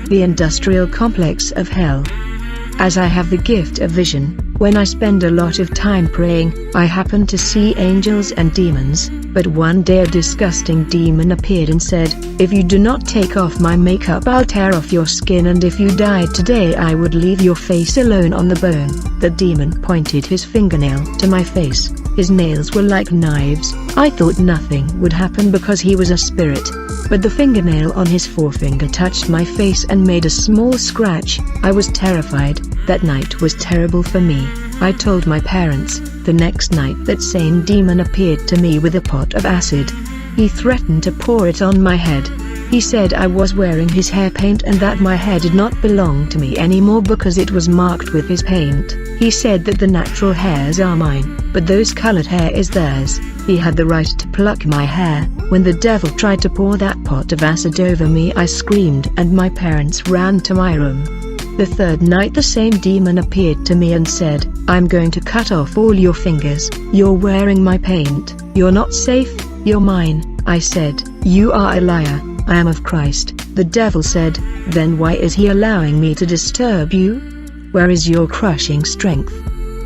the industrial complex of hell. As I have the gift of vision, when I spend a lot of time praying, I happen to see angels and demons, but one day a disgusting demon appeared and said, "If you do not take off my makeup, I'll tear off your skin, and if you died today, I would leave your face alone on the bone." The demon pointed his fingernail to my face. His nails were like knives. I thought nothing would happen because he was a spirit. But the fingernail on his forefinger touched my face and made a small scratch. I was terrified. That night was terrible for me. I told my parents. The next night that same demon appeared to me with a pot of acid. He threatened to pour it on my head. He said I was wearing his hair paint and that my hair did not belong to me anymore because it was marked with his paint. He said that the natural hairs are mine, but those colored hair is theirs. He had the right to pluck my hair. When the devil tried to pour that pot of acid over me, I screamed and my parents ran to my room. The third night the same demon appeared to me and said, "I'm going to cut off all your fingers. You're wearing my paint. You're not safe. You're mine." I said, "You are a liar. I am of Christ." The devil said, "Then why is he allowing me to disturb you? Where is your crushing strength?"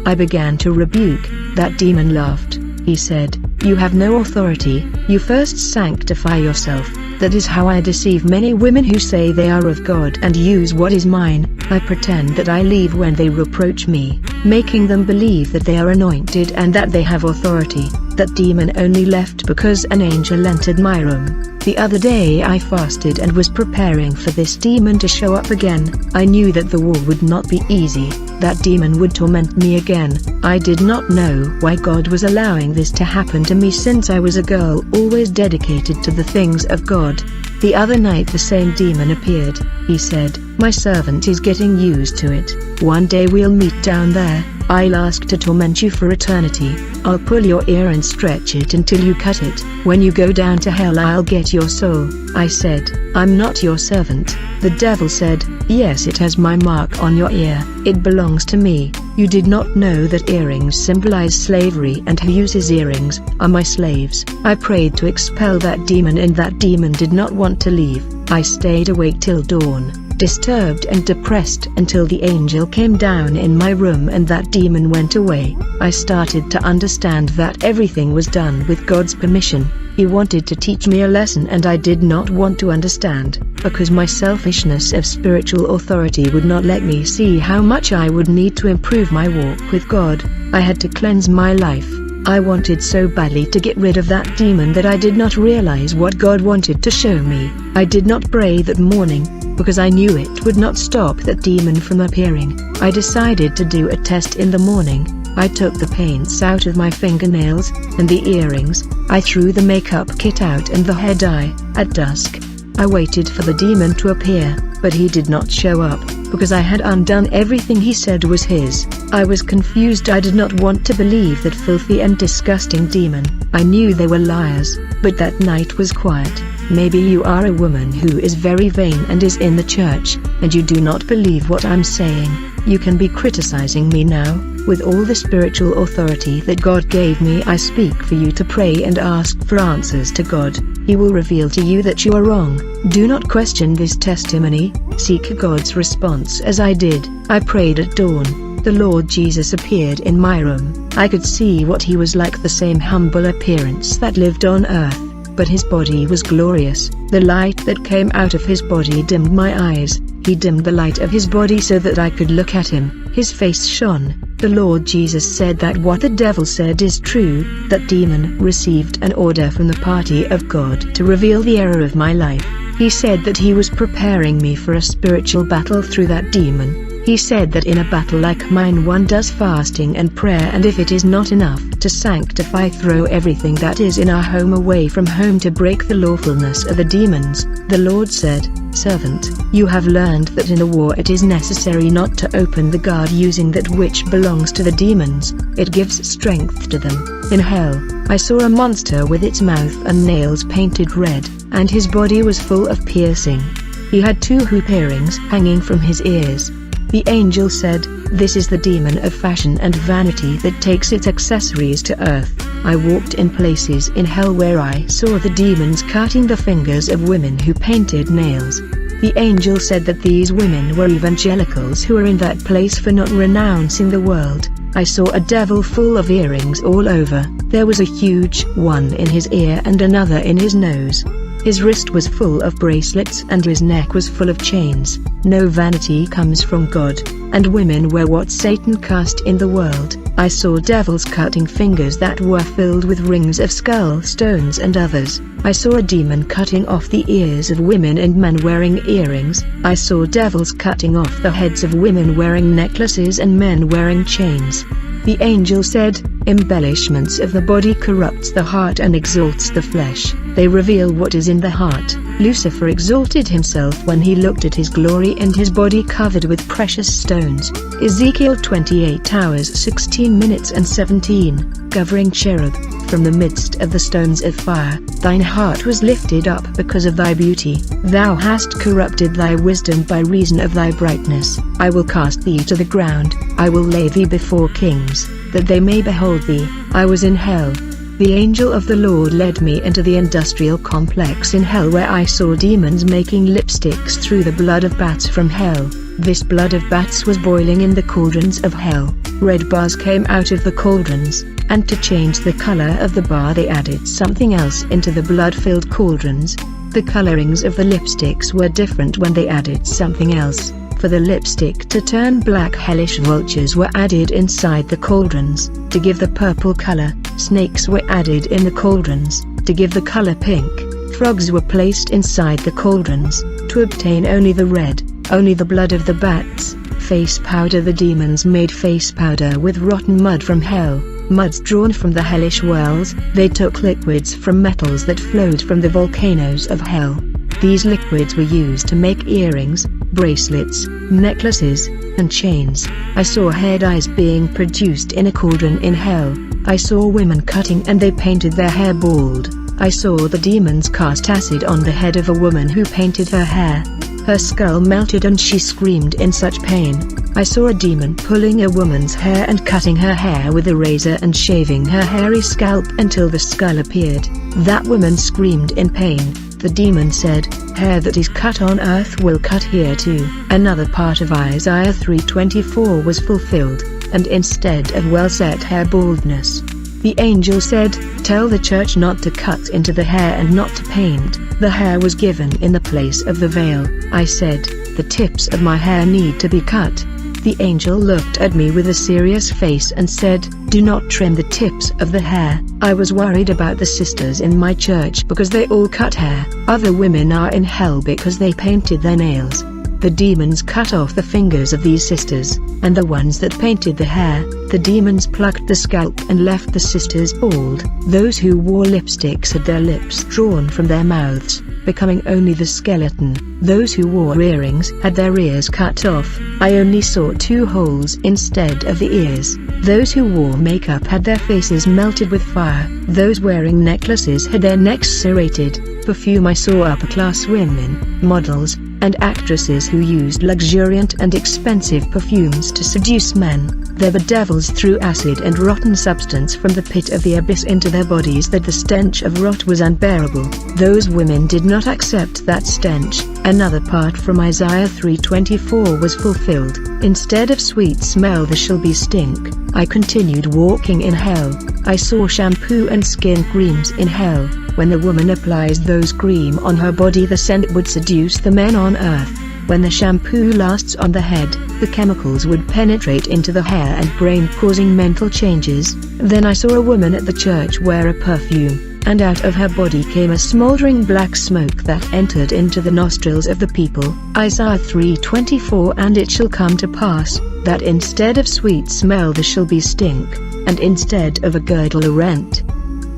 I began to rebuke. That demon laughed. He said, "You have no authority. You first sanctify yourself." That is how I deceive many women who say they are of God and use what is mine. I pretend that I leave when they reproach me, making them believe that they are anointed and that they have authority. That demon only left because an angel entered my room. The other day I fasted and was preparing for this demon to show up again. I knew that the war would not be easy. That demon would torment me again. I did not know why God was allowing this to happen to me since I was a girl always dedicated to the things of God. The other night the same demon appeared. He said, "My servant is getting used to it. One day we'll meet down there. I'll ask to torment you for eternity. I'll pull your ear and stretch it until you cut it. When you go down to hell I'll get your soul." I said, "I'm not your servant." The devil said, "Yes, it has my mark on your ear. It belongs to me. You did not know that earrings symbolize slavery and who uses earrings are my slaves." I prayed to expel that demon and that demon did not want to leave. I stayed awake till dawn, disturbed and depressed until the angel came down in my room and that demon went away. I started to understand that everything was done with God's permission. He wanted to teach me a lesson and I did not want to understand, because my selfishness of spiritual authority would not let me see how much I would need to improve my walk with God. I had to cleanse my life. I wanted so badly to get rid of that demon that I did not realize what God wanted to show me. I did not pray that morning, because I knew it would not stop that demon from appearing. I decided to do a test in the morning. I took the paints out of my fingernails, and the earrings. I threw the makeup kit out and the hair dye. At dusk, I waited for the demon to appear, but he did not show up, because I had undone everything he said was his. I was confused. I did not want to believe that filthy and disgusting demon. I knew they were liars, but that night was quiet. Maybe you are a woman who is very vain and is in the church, and you do not believe what I'm saying. You can be criticizing me now. With all the spiritual authority that God gave me, I speak for you to pray and ask for answers to God. He will reveal to you that you are wrong. Do not question this testimony. Seek God's response as I did. I prayed at dawn. The Lord Jesus appeared in my room. I could see what he was like, the same humble appearance that lived on earth, but his body was glorious. The light that came out of his body dimmed my eyes. He dimmed the light of his body so that I could look at him. His face shone. The Lord Jesus said that what the devil said is true. That demon received an order from the party of God to reveal the error of my life. He said that he was preparing me for a spiritual battle through that demon. He said that in a battle like mine one does fasting and prayer, and if it is not enough to sanctify, throw everything that is in our home away from home to break the lawfulness of the demons. The Lord said, "Servant, you have learned that in a war it is necessary not to open the guard using that which belongs to the demons. It gives strength to them." In hell, I saw a monster with its mouth and nails painted red, and his body was full of piercing. He had 2 hoop earrings hanging from his ears. The angel said, "This is the demon of fashion and vanity that takes its accessories to earth." I walked in places in hell where I saw the demons cutting the fingers of women who painted nails. The angel said that these women were evangelicals who were in that place for not renouncing the world. I saw a devil full of earrings all over. There was a huge one in his ear and another in his nose. His wrist was full of bracelets and his neck was full of chains. No vanity comes from God, and women were what Satan cast in the world. I saw devils cutting fingers that were filled with rings of skull stones and others. I saw a demon cutting off the ears of women and men wearing earrings. I saw devils cutting off the heads of women wearing necklaces and men wearing chains. The angel said, "Embellishments of the body corrupts the heart and exalts the flesh. They reveal what is in the heart." Lucifer exalted himself when he looked at his glory and his body covered with precious stones. Ezekiel 28:16 and 17, covering cherub, from the midst of the stones of fire. Thine heart was lifted up because of thy beauty. Thou hast corrupted thy wisdom by reason of thy brightness. I will cast thee to the ground. I will lay thee before kings, that they may behold thee. I was in hell. The angel of the Lord led me into the industrial complex in hell where I saw demons making lipsticks through the blood of bats from hell. This blood of bats was boiling in the cauldrons of hell. Red bars came out of the cauldrons, and to change the color of the bar they added something else into the blood-filled cauldrons. The colorings of the lipsticks were different when they added something else. For the lipstick to turn black, hellish vultures were added inside the cauldrons. To give the purple color, snakes were added in the cauldrons. To give the color pink, frogs were placed inside the cauldrons. To obtain only the red, only the blood of the bats. Face powder. The demons made face powder with rotten mud from hell, muds drawn from the hellish wells. They took liquids from metals that flowed from the volcanoes of hell. These liquids were used to make earrings, bracelets, necklaces, and chains. I saw hair dyes being produced in a cauldron in hell. I saw women cutting and they painted their hair bald. I saw the demons cast acid on the head of a woman who painted her hair. Her skull melted and she screamed in such pain. I saw a demon pulling a woman's hair and cutting her hair with a razor and shaving her hairy scalp until the skull appeared. That woman screamed in pain. The demon said, "Hair that is cut on earth will cut here too." Another part of Isaiah 3:24 was fulfilled, and instead of well-set hair, baldness. The angel said, "Tell the church not to cut into the hair and not to paint." The hair was given in the place of the veil. I said, "The tips of my hair need to be cut." The angel looked at me with a serious face and said, "Do not trim the tips of the hair." I was worried about the sisters in my church because they all cut hair. Other women are in hell because they painted their nails. The demons cut off the fingers of these sisters, and the ones that painted the hair, the demons plucked the scalp and left the sisters bald. Those who wore lipsticks had their lips drawn from their mouths, becoming only the skeleton. Those who wore earrings had their ears cut off. I only saw 2 holes instead of the ears. Those who wore makeup had their faces melted with fire. Those wearing necklaces had their necks serrated. Perfume. I saw upper-class women, models, and actresses who used luxuriant and expensive perfumes to seduce men. There were devils threw acid and rotten substance from the pit of the abyss into their bodies that the stench of rot was unbearable. Those women did not accept that stench. Another part from Isaiah 3:24 was fulfilled. Instead of sweet smell there shall be stink. I continued walking in hell. I saw shampoo and skin creams in hell. When the woman applies those cream on her body, the scent would seduce the men on earth. When the shampoo lasts on the head, the chemicals would penetrate into the hair and brain, causing mental changes. Then I saw a woman at the church wear a perfume, and out of her body came a smoldering black smoke that entered into the nostrils of the people. Isaiah 3:24 And it shall come to pass, that instead of sweet smell there shall be stink, and instead of a girdle a rent,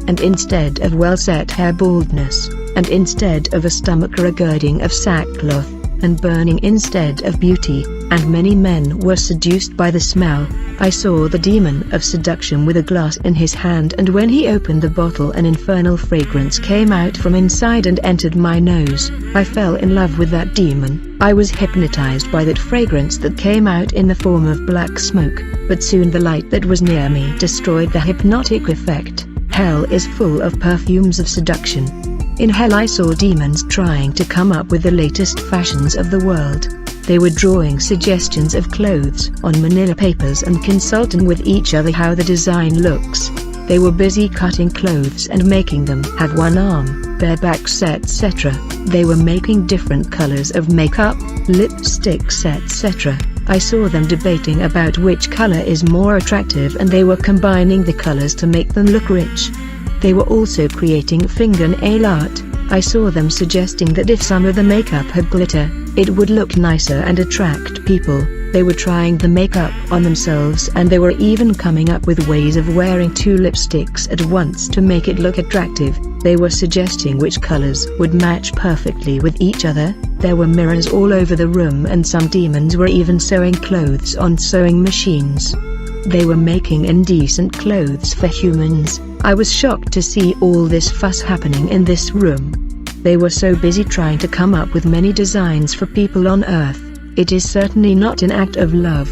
and instead of well-set hair baldness, and instead of a stomach a girding of sackcloth, and burning instead of beauty, and many men were seduced by the smell. I saw the demon of seduction with a glass in his hand, and when he opened the bottle an infernal fragrance came out from inside and entered my nose. I fell in love with that demon. I was hypnotized by that fragrance that came out in the form of black smoke, but soon the light that was near me destroyed the hypnotic effect. Hell is full of perfumes of seduction. In hell I saw demons trying to come up with the latest fashions of the world. They were drawing suggestions of clothes on manila papers and consulting with each other how the design looks. They were busy cutting clothes and making them have one arm, bare backs, etc. They were making different colors of makeup, lipsticks, etc. I saw them debating about which color is more attractive, and they were combining the colors to make them look rich. They were also creating fingernail art. I saw them suggesting that if some of the makeup had glitter, it would look nicer and attract people. They were trying the makeup on themselves, and they were even coming up with ways of wearing 2 lipsticks at once to make it look attractive. They were suggesting which colors would match perfectly with each other. There were mirrors all over the room, and some demons were even sewing clothes on sewing machines. They were making indecent clothes for humans. I was shocked to see all this fuss happening in this room. They were so busy trying to come up with many designs for people on Earth. It is certainly not an act of love.